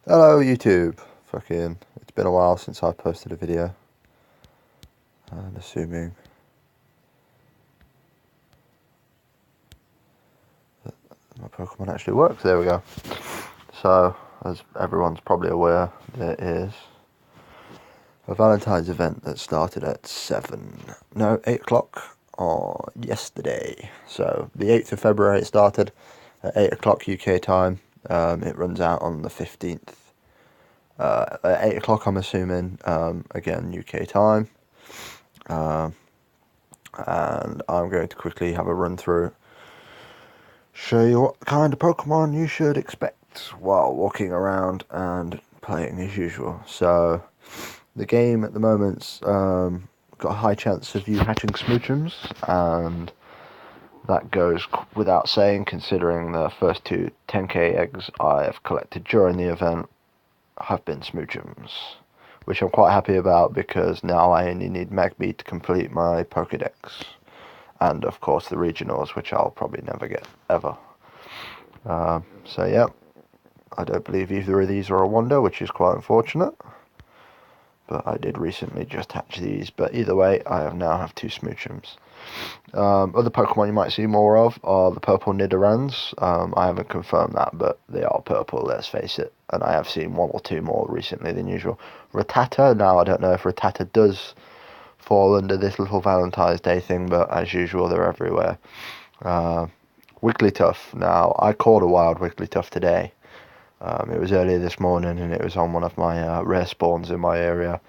Hello YouTube. It's been a while since I posted a video. And assuming that my Pokemon actually works, there we go. So, as everyone's probably aware, there is a Valentine's event that started at 8 o'clock on yesterday. So, the 8th of February it started at 8 o'clock UK time. It runs out on the 15th. At 8 o'clock, I'm assuming, again, UK time. And I'm going to quickly have a run through, show you what kind of Pokemon you should expect while walking around and playing as usual. So, the game at the moment's got a high chance of you hatching Smoochums, and that goes without saying considering the first two 10k eggs I have collected during the event have been Smoochums, which I'm quite happy about because now I only need Magby to complete my Pokedex. And of course the regionals, which I'll probably never get ever. So yeah, I don't believe either of these are a wonder, which is quite unfortunate. But I did recently just hatch these. But either way, I now have two Smoochums. Other Pokemon you might see more of are the purple Nidorans. I haven't confirmed that, but they are purple, let's face it. And I have seen one or two more recently than usual. Rattata, now I don't know if Rattata does fall under this little Valentine's Day thing, but as usual, they're everywhere. Wigglytuff, now I caught a wild Wigglytuff today. It was earlier this morning and it was on one of my rare spawns in my area.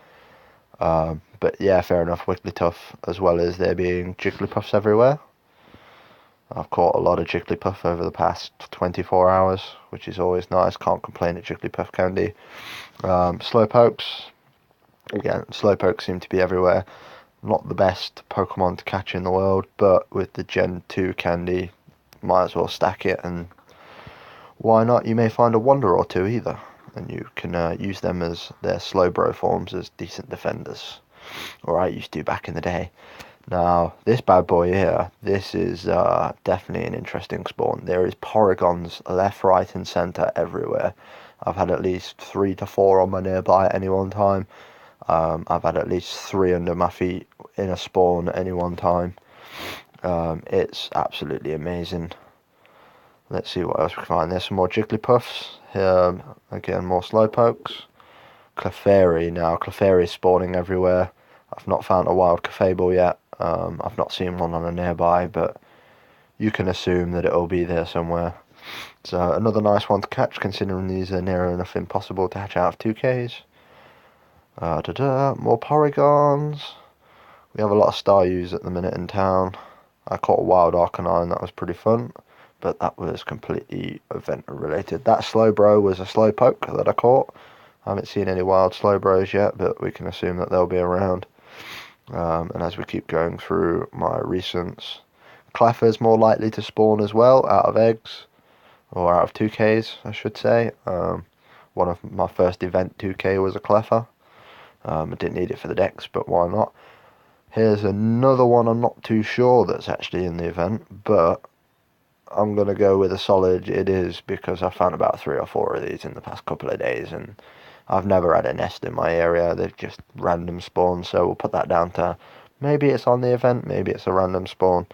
But yeah, fair enough, Wigglytuff, as well as there being Jigglypuffs everywhere. I've caught a lot of Jigglypuff over the past 24 hours, which is always nice. Can't complain at Jigglypuff candy. Slowpokes, again, Slowpokes seem to be everywhere. Not the best Pokemon to catch in the world, but with the Gen 2 candy, might as well stack it, and why not? You may find a wonder or two either, and you can use them as their Slowbro forms as decent defenders. Or I used to back in the day. Now, this bad boy here, this is definitely an interesting spawn. There is Porygons left, right, and centre everywhere. I've had at least 3 to 4 on my nearby at any one time. I've had at least 3 under my feet in a spawn at any one time. It's absolutely amazing. Let's see what else we can find. There's some more Jigglypuffs. Here, again, more Slowpokes. Clefairy. Now, Clefairy is spawning everywhere. I've not found a wild Clefable yet. I've not seen one on a nearby, but you can assume that it'll be there somewhere. So, another nice one to catch, considering these are near enough impossible to hatch out of 2Ks. More Porygons. We have a lot of Staryus at the minute in town. I caught a wild Arcanine, that was pretty fun, but that was completely event related. That Slowbro was a Slowpoke that I caught. I haven't seen any wild Slowbros yet, but we can assume that they'll be around. And as we keep going through my recents, Clefairy's more likely to spawn as well out of eggs, or out of 2Ks, I should say. One of my first event 2K was a Clefairy. I didn't need it for the decks, but why not? Here's another one I'm not too sure that's actually in the event, but I'm going to go with a solid it is, because I've found about 3 or 4 of these in the past couple of days, and I've never had a nest in my area. They've just random spawned, so we'll put that down to maybe it's on the event, maybe it's a random spawn.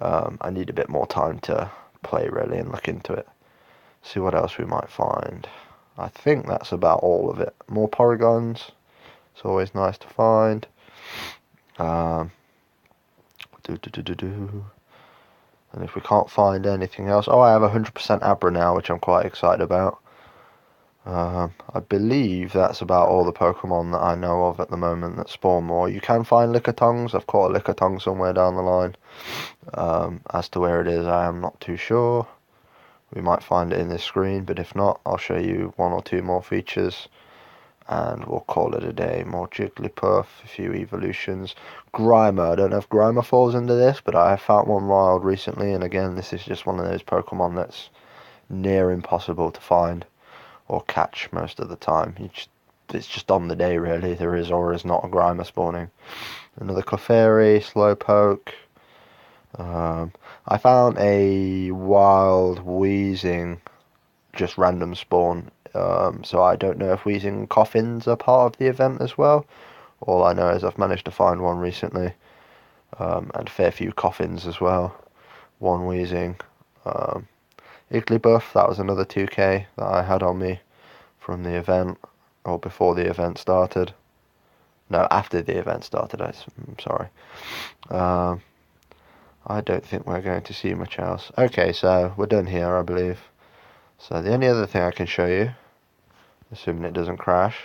I need a bit more time to play really and look into it. See what else we might find. I think that's about all of it. More Porygons. It's always nice to find. And if we can't find anything else, I have 100% Abra now, which I'm quite excited about. I believe that's about all the Pokemon that I know of at the moment that spawn more. You can find Lickitungs. I've caught a Lickitung somewhere down the line. As to where it is, I am not too sure. We might find it in this screen, but if not, I'll show you 1 or 2 more features, and we'll call it a day. More Jigglypuff, a few evolutions. Grimer, I don't know if Grimer falls into this, but I have found one wild recently, and again, this is just one of those Pokemon that's near impossible to find or catch most of the time. It's just on the day, really. There is or is not a Grimer spawning. Another Clefairy, Slowpoke. I found a wild Weezing just random spawn So I don't know if wheezing and coffins are part of the event as well. All I know is I've managed to find one recently, and a fair few coffins as well. One wheezing. Igglybuff, that was another 2k that I had on me from the event, or before the event started. No, after the event started, I'm sorry. I don't think we're going to see much else. Okay, so we're done here, I believe. So the only other thing I can show you, assuming it doesn't crash,